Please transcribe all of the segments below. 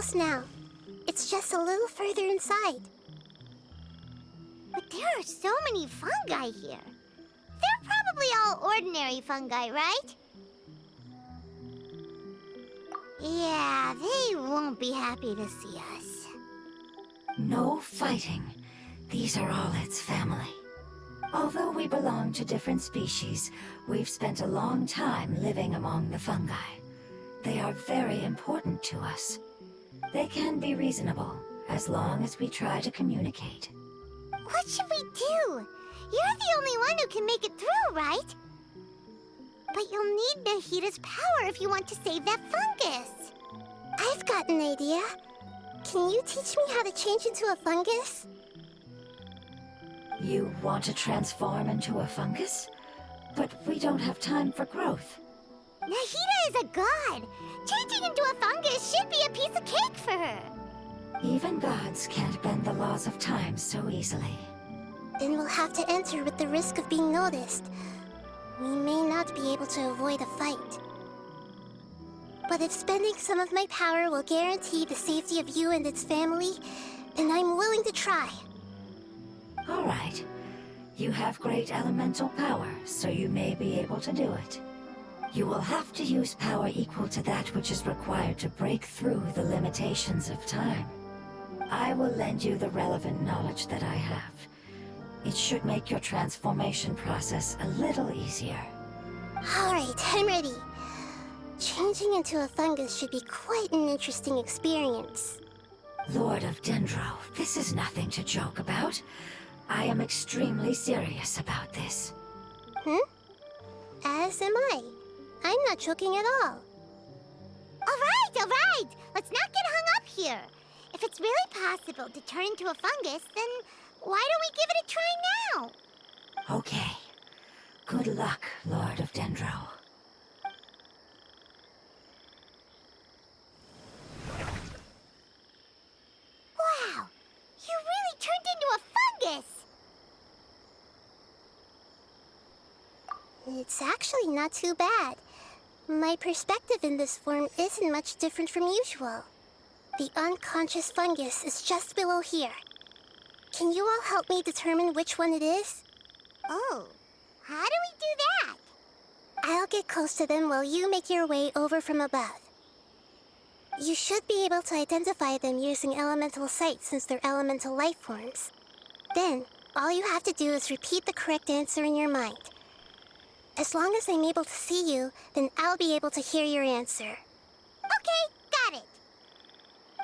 house now. It's just a little further inside. But there are so many fungi here. They're probably all ordinary fungi, right? Yeah, they won't be happy to see us. No fighting. These are all its family. Although we belong to different species, we've spent a long time living among the fungi. They are very important to us. They can be reasonable, as long as we try to communicate. What should we do? You're the only one who can make it through, right? But you'll need Nahita's power if you want to save that fungus. I've got an idea. Can you teach me how to change into a fungus? You want to transform into a fungus? But we don't have time for growth. Nahita is a god. Changing into a fungus should be a piece of cake for her. Even gods can't bend the laws of time so easily. Then we'll have to enter with the risk of being noticed. We may not be able to avoid a fight. But if spending some of my power will guarantee the safety of you and its family, then I'm willing to try. All right. You have great elemental power, so you may be able to do it. You will have to use power equal to that which is required to break through the limitations of time. I will lend you the relevant knowledge that I have. It should make your transformation process a little easier. All right, I'm ready. Changing into a fungus should be quite an interesting experience. Lord of Dendro, this is nothing to joke about. I am extremely serious about this. As am I. I'm not joking at all. All right. Let's not get hung up here. If it's really possible to turn into a fungus, then why don't we give it a try now? Okay. Good luck, Lord of Dendro. Wow! You really turned into a fungus! It's actually not too bad. My perspective in this form isn't much different from usual. The unconscious fungus is just below here. Can you all help me determine which one it is? Oh, how do we do that? I'll get close to them while you make your way over from above. You should be able to identify them using elemental sight since they're elemental life forms. Then, all you have to do is repeat the correct answer in your mind. As long as I'm able to see you, then I'll be able to hear your answer. Okay, got it.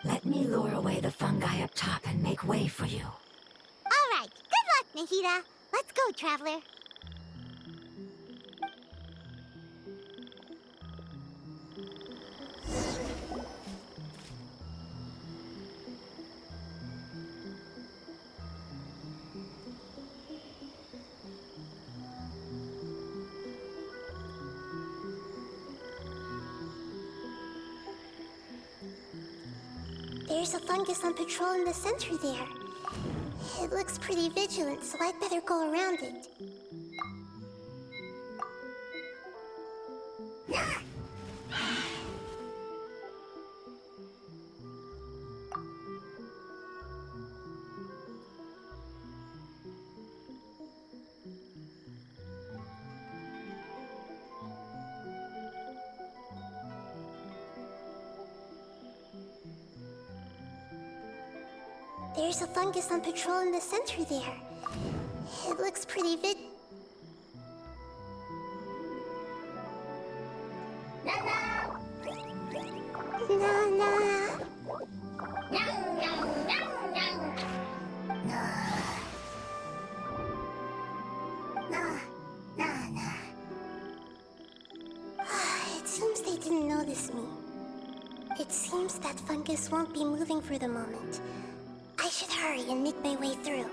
Let me lure away the fungi up top and make way for you. All right, good luck, Nahita. Let's go, Traveler. There's a fungus on patrol in the center there. It looks pretty vigilant, so I'd better go around it. There's a fungus on patrol in the center there. It looks pretty Nana! It seems they didn't notice me. It seems that fungus won't be moving for the moment. I should hurry and make my way through.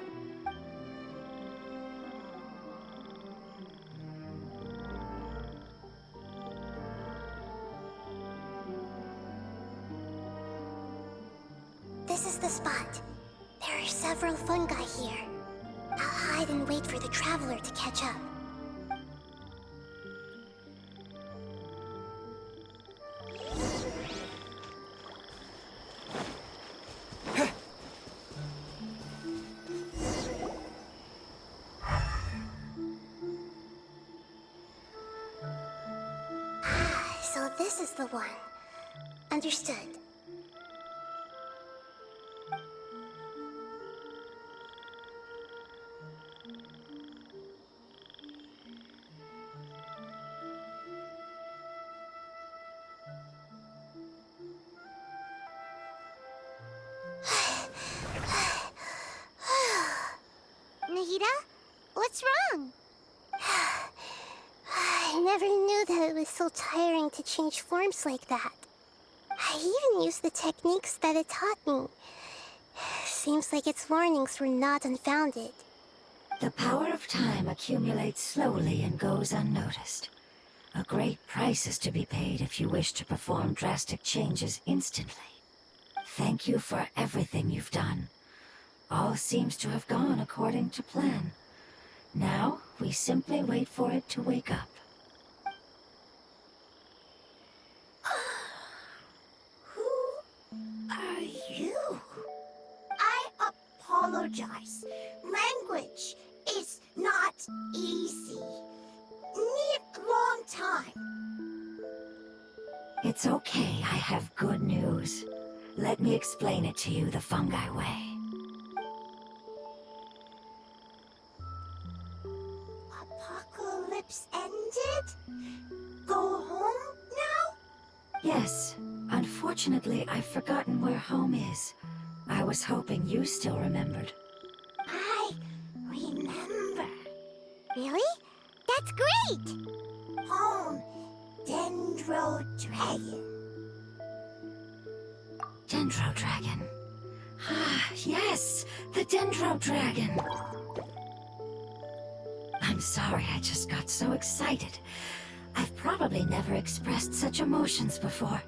This is the spot. There are several fungi here. I'll hide and wait for the traveler to catch up. So this is the one. Understood. Nahida, what's wrong? I never knew that it was so tiring to change forms like that. I even used the techniques that it taught me. Seems like its warnings were not unfounded. The power of time accumulates slowly and goes unnoticed. A great price is to be paid if you wish to perform drastic changes instantly. Thank you for everything you've done. All seems to have gone according to plan. Now, we simply wait for it to wake up. Who are you? I apologize. Language is not easy. Need long time. It's okay, I have good news. Let me explain it to you the fungi way. Apocalypse ended? Go home now? Yes, unfortunately, I've forgotten where home is. I was hoping you still remembered. I remember. Really? That's great! Home, Dendro Dragon. Dendro Dragon. Ah, yes, the Dendro Dragon. I'm sorry, I just got so excited. I've probably never expressed such emotions before.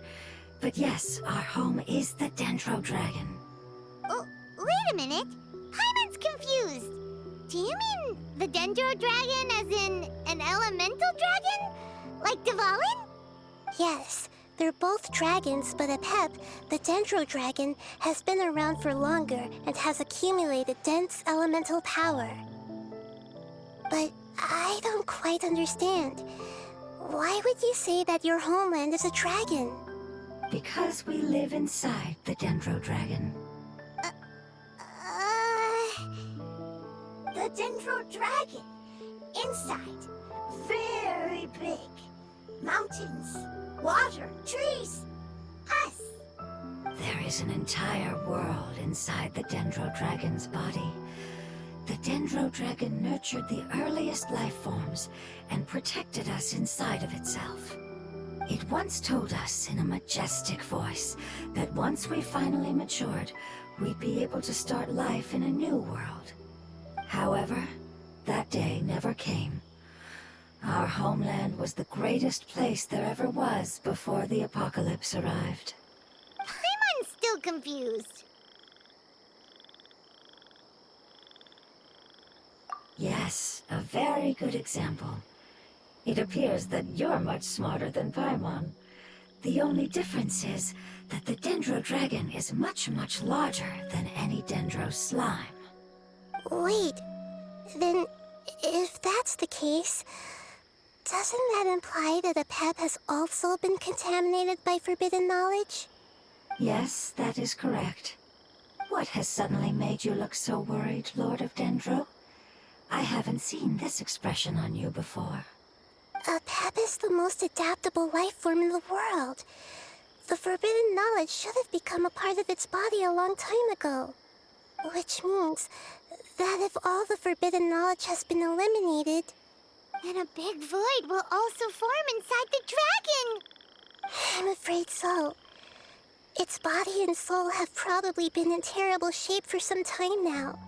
But yes, our home is the Dendro Dragon. Oh, wait a minute. Paimon's confused. Do you mean the Dendro Dragon as in an elemental dragon? Like Dvalin? Yes, they're both dragons, but Apep, the Dendro Dragon, has been around for longer and has accumulated dense elemental power. But I don't quite understand. Why would you say that your homeland is a dragon? Because we live inside the Dendro Dragon. The Dendro Dragon. Inside. Very big. Mountains, water, trees. Us. There is an entire world inside the Dendro Dragon's body. The Dendro Dragon nurtured the earliest life forms and protected us inside of itself. It once told us in a majestic voice that once we finally matured, we'd be able to start life in a new world. However, that day never came. Our homeland was the greatest place there ever was before the apocalypse arrived. Paimon's still confused. Yes, a very good example. It appears that you're much smarter than Paimon. The only difference is that the Dendro Dragon is much, much larger than any Dendro slime. Wait, then if that's the case, doesn't that imply that Apep has also been contaminated by forbidden knowledge? Yes, that is correct. What has suddenly made you look so worried, Lord of Dendro? I haven't seen this expression on you before. Apep is the most adaptable life form in the world. The forbidden knowledge should have become a part of its body a long time ago. Which means that if all the forbidden knowledge has been eliminated, then a big void will also form inside the dragon. I'm afraid so. Its body and soul have probably been in terrible shape for some time now.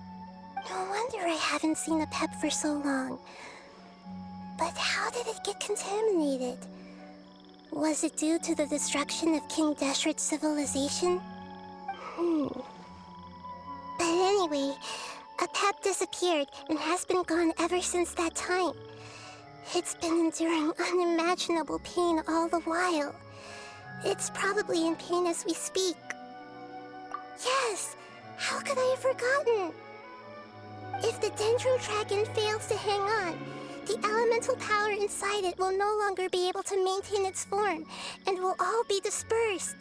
No wonder I haven't seen Apep for so long. But how did it get contaminated? Was it due to the destruction of King Deshret's civilization? But anyway, Apep disappeared and has been gone ever since that time. It's been enduring unimaginable pain all the while. It's probably in pain as we speak. Yes! How could I have forgotten? If the Dendro Dragon fails to hang on, the elemental power inside it will no longer be able to maintain its form and will all be dispersed.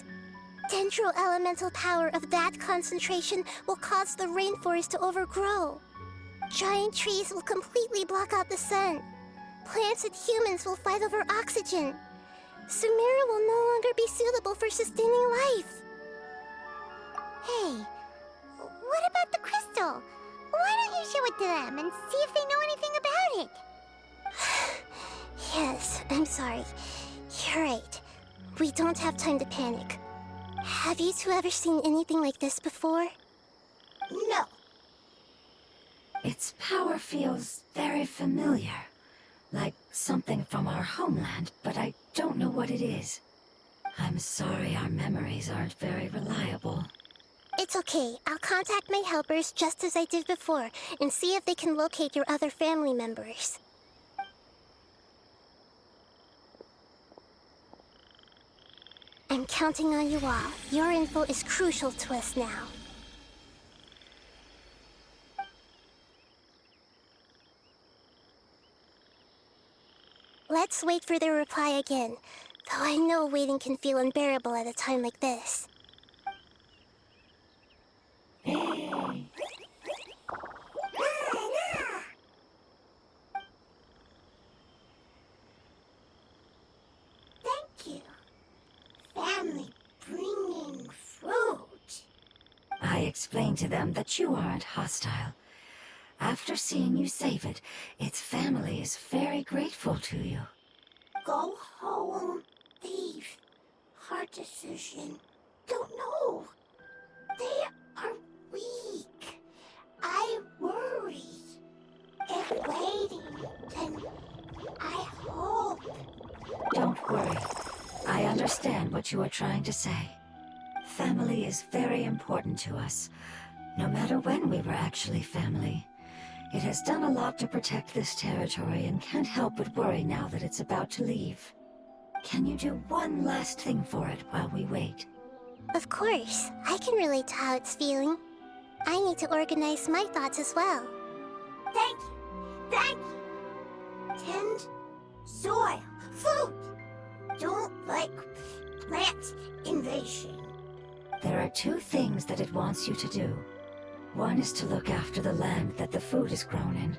Dendro elemental power of that concentration will cause the rainforest to overgrow. Giant trees will completely block out the sun. Plants and humans will fight over oxygen. Sumeru will no longer be suitable for sustaining life. Hey, what about the crystal? Why don't you show it to them and see if they know anything about it? Yes, I'm sorry. You're right. We don't have time to panic. Have you two ever seen anything like this before? No. Its power feels very familiar. Like something from our homeland, but I don't know what it is. I'm sorry our memories aren't very reliable. It's okay. I'll contact my helpers just as I did before and see if they can locate your other family members. I'm counting on you all. Your info is crucial to us now. Let's wait for their reply again, though I know waiting can feel unbearable at a time like this. Thank you. Family bringing fruit. I explained to them that you aren't hostile. After seeing you save it, its family is very grateful to you. Go home. Leave. Hard decision. Don't know. They are weak. I worry. If waiting, then I hope. Don't worry. I understand what you are trying to say. Family is very important to us, no matter when we were actually family. It has done a lot to protect this territory and can't help but worry now that it's about to leave. Can you do one last thing for it while we wait? Of course, I can relate to how it's feeling. I need to organize my thoughts as well. Thank you. Thank you. Tend soil. Food. Don't like plant invasion. There are two things that it wants you to do. One is to look after the land that the food is grown in,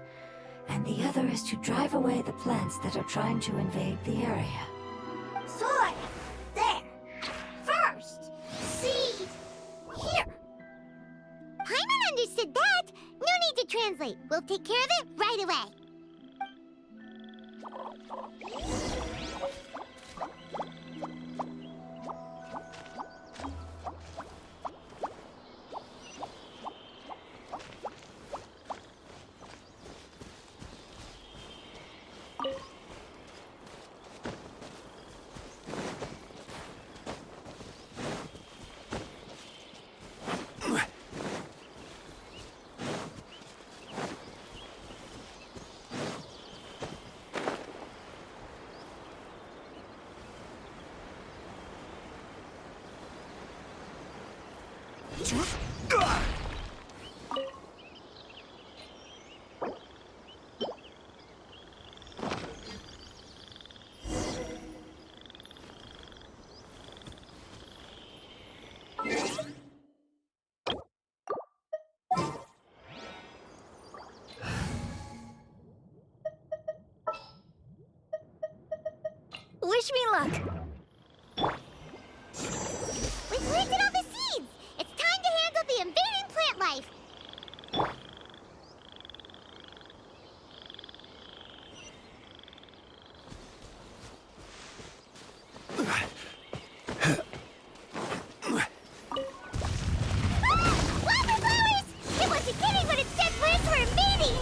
and the other is to drive away the plants that are trying to invade the area. Soil. There. First. Seed. Here. Paimon understood that. No need to translate. We'll take care of it right away. Wish me luck! We planted all the seeds! It's time to handle the invading plant life! Ah! Wildflowers! It wasn't kidding when it said plants were invading!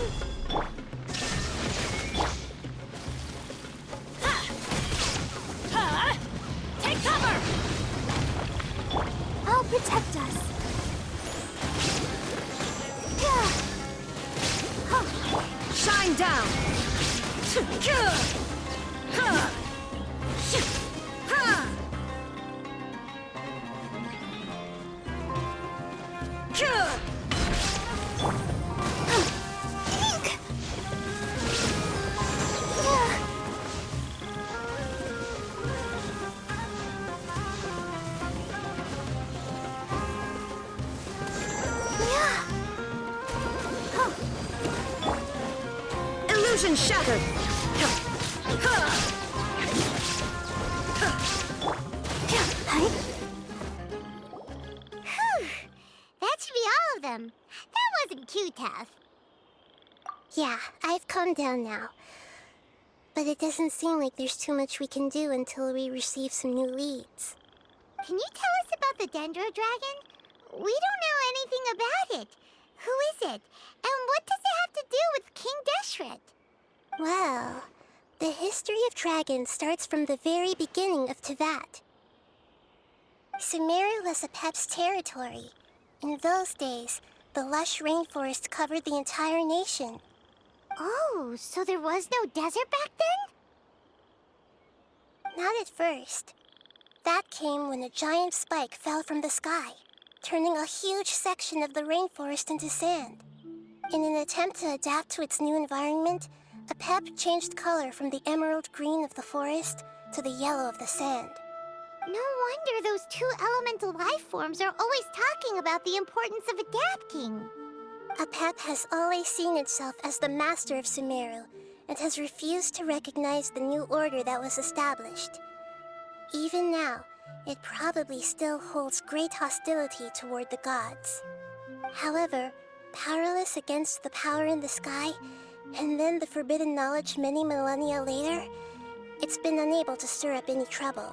Take cover! I'll protect us. Shine down! Illusion shattered! Whew. That should be all of them. That wasn't too tough. Yeah, I've calmed down now. But it doesn't seem like there's too much we can do until we receive some new leads. Can you tell us about the Dendro Dragon? We don't know anything about it. Who is it? And what does it have to do with King Deshret? Well, the history of dragons starts from the very beginning of Tevat. Sumeru was Apep's territory. In those days, the lush rainforest covered the entire nation. Oh, so there was no desert back then? Not at first. That came when a giant spike fell from the sky, turning a huge section of the rainforest into sand. In an attempt to adapt to its new environment, Apep changed color from the emerald green of the forest to the yellow of the sand. No wonder those two elemental life forms are always talking about the importance of adapting. Apep has always seen itself as the master of Sumeru and has refused to recognize the new order that was established. Even now, it probably still holds great hostility toward the gods. However, powerless against the power in the sky, and then the forbidden knowledge many millennia later, it's been unable to stir up any trouble.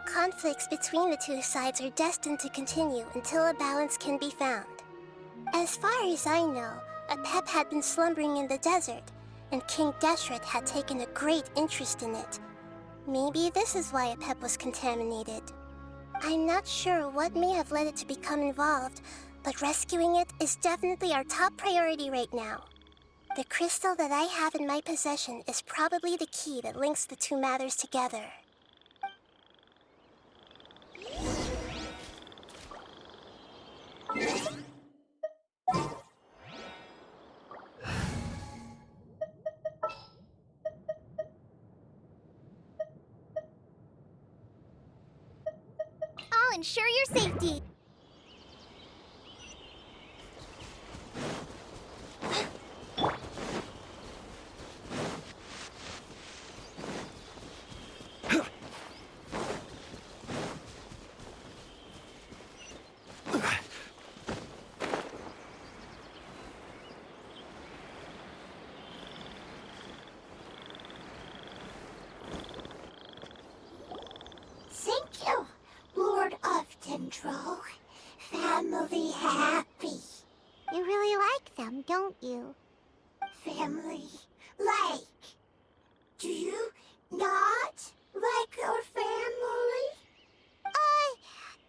Conflicts between the two sides are destined to continue until a balance can be found. As far as I know, Apep had been slumbering in the desert, and King Deshret had taken a great interest in it. Maybe this is why Apep was contaminated. I'm not sure what may have led it to become involved, but rescuing it is definitely our top priority right now. The crystal that I have in my possession is probably the key that links the two matters together. I'll ensure your safety. Thank you, Lord of Dendro. Family happy. You really like them, don't you? Family like. Do you not like your family?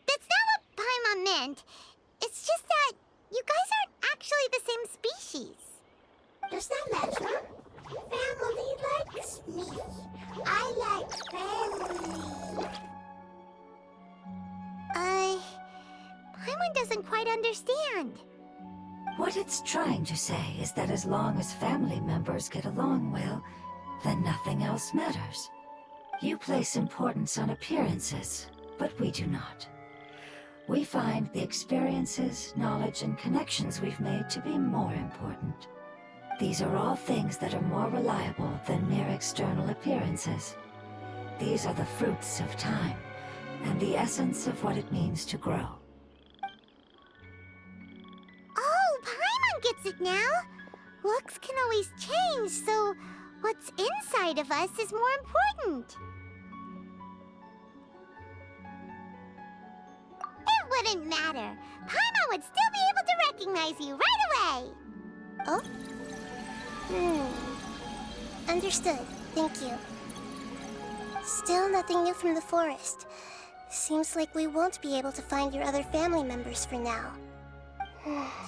That's not what Paimon meant. It's just that you guys aren't actually the same species. Does that matter? Family likes me. I like family. Paimon doesn't quite understand. What it's trying to say is that as long as family members get along well, then nothing else matters. You place importance on appearances, but we do not. We find the experiences, knowledge, and connections we've made to be more important. These are all things that are more reliable than mere external appearances. These are the fruits of time, and the essence of what it means to grow. Oh, Paimon gets it now. Looks can always change, so what's inside of us is more important. It wouldn't matter. Paimon would still be able to recognize you right away. Oh? Understood. Thank you. Still nothing new from the forest. Seems like we won't be able to find your other family members for now.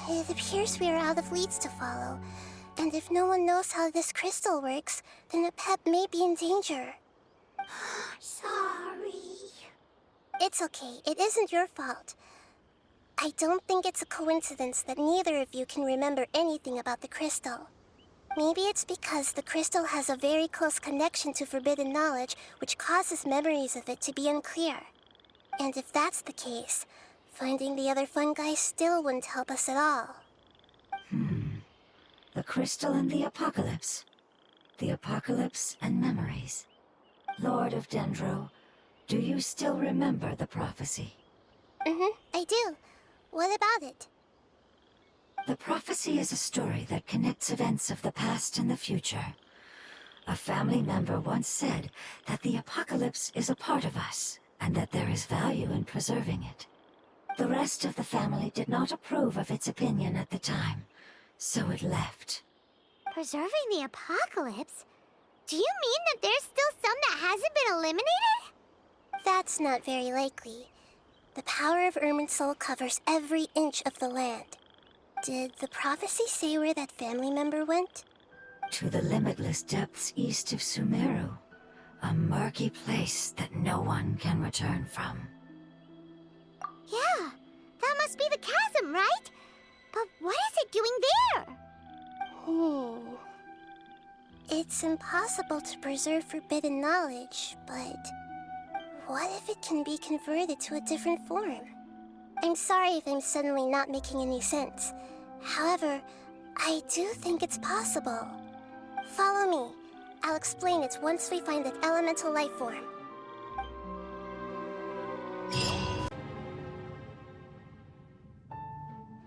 It appears we are out of leads to follow. And if no one knows how this crystal works, then Apep may be in danger. Sorry. It's okay. It isn't your fault. I don't think it's a coincidence that neither of you can remember anything about the crystal. Maybe it's because the crystal has a very close connection to forbidden knowledge, which causes memories of it to be unclear. And if that's the case, finding the other fungi still wouldn't help us at all. The crystal and the apocalypse. The apocalypse and memories. Lord of Dendro, do you still remember the prophecy? I do. What about it? The prophecy is a story that connects events of the past and the future. A family member once said that the apocalypse is a part of us, and that there is value in preserving it. The rest of the family did not approve of its opinion at the time, so it left. Preserving the apocalypse? Do you mean that there's still some that hasn't been eliminated? That's not very likely. The power of Irminsul covers every inch of the land. Did the prophecy say where that family member went? To the limitless depths east of Sumeru, a murky place that no one can return from. Yeah, that must be the chasm, right? But what is it doing there? It's impossible to preserve forbidden knowledge, but what if it can be converted to a different form? I'm sorry if I'm suddenly not making any sense. However, I do think it's possible. Follow me. I'll explain it once we find that elemental life form.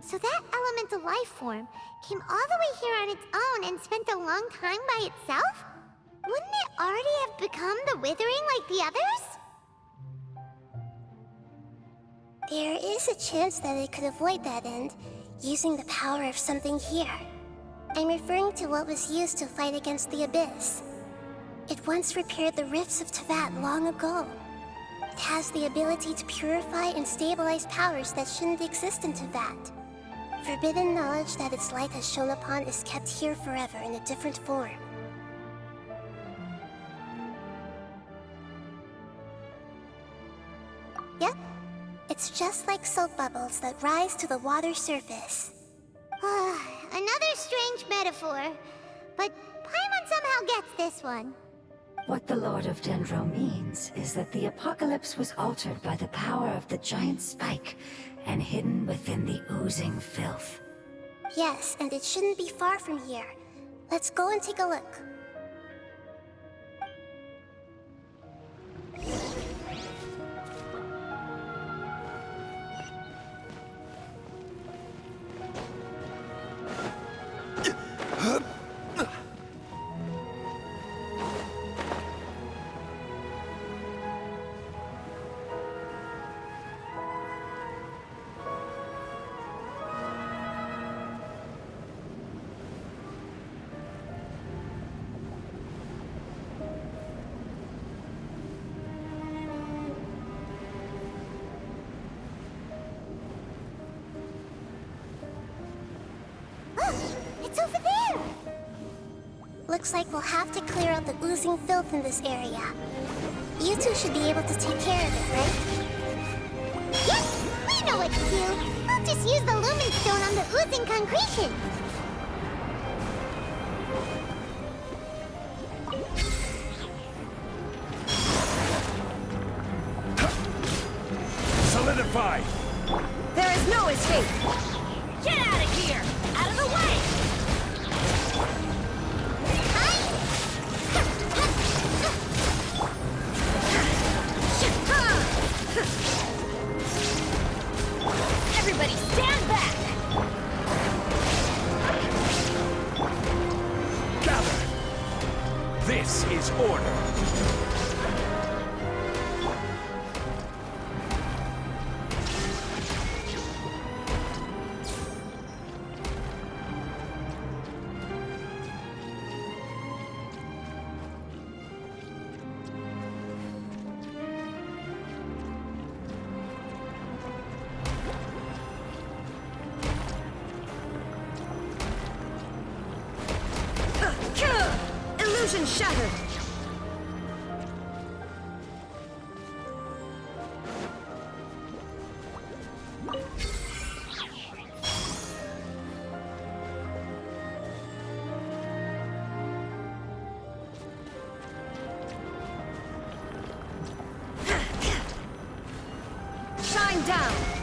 So that elemental life form came all the way here on its own and spent a long time by itself? Wouldn't it already have become the Withering like the others? There is a chance that it could avoid that end, using the power of something here. I'm referring to what was used to fight against the Abyss. It once repaired the rifts of Tevat long ago. It has the ability to purify and stabilize powers that shouldn't exist in Tevat. Forbidden knowledge that its light has shone upon is kept here forever in a different form. Yep, it's just like soap bubbles that rise to the water surface. Another strange metaphor, but Paimon somehow gets this one. What the Lord of Dendro means is that the apocalypse was altered by the power of the giant spike and hidden within the oozing filth. Yes, and it shouldn't be far from here. Let's go and take a look. It's over there! Looks like we'll have to clear out the oozing filth in this area. You two should be able to take care of it, right? Yes, we know what to do. We'll just use the lumen stone on the oozing concretion. Solidify! There is no escape! Get out of here! Out of the way! Everybody stand back! Gather! This is order. Illusion shattered! Shine down!